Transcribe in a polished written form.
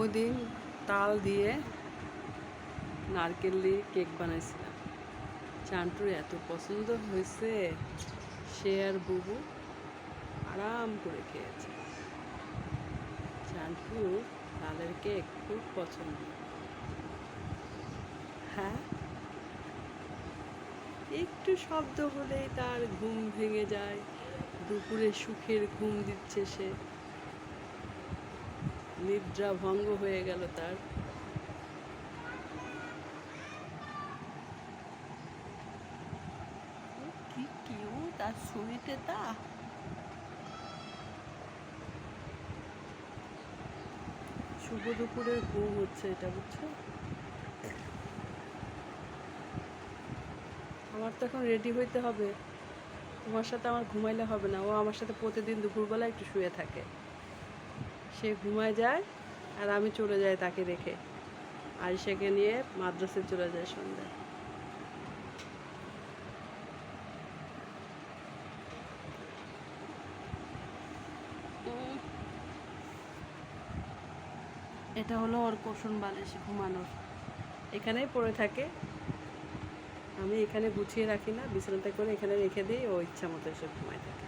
ওদিন তাল দিয়ে নারকেল দিয়ে কেক বানাইছিলাম। চান্টুর এত পছন্দ হয়েছে, সে আর বুবু আরাম করে খেয়েছে। চান্টু তালের কেক খুব পছন্দ। হ্যাঁ, একটু শব্দ হলেই তার ঘুম ভেঙে যায়। দুপুরে সুখের ঘুম দিচ্ছে সে, নিদ্রা ভঙ্গ হয়ে গেল তার। কি কিউট আর সুইট এটা। শুভ দুপুরের ঘুম হচ্ছে এটা, বুঝছো? আমার তো এখন রেডি হইতে হবে। তোমার সাথে আমার ঘুমাইলে হবে না। ও আমার সাথে প্রতিদিন দুপুরবেলা একটু শুয়ে থাকে। সে ঘুমায় যায় আর আমি চলে যাই তাকে রেখে। আয়েশাকে নিয়ে মাদ্রাসায় চলে যায় সন্ধ্যায়। এটা হলো ওর কোষণ বালিশ ঘুমানোর। এখানেই পড়ে থাকে। আমি এখানে গুছিয়ে রাখি না, বিছানাতে করে এখানে রেখে দিই, ও ইচ্ছা মতো এসে ঘুমায় থাকে।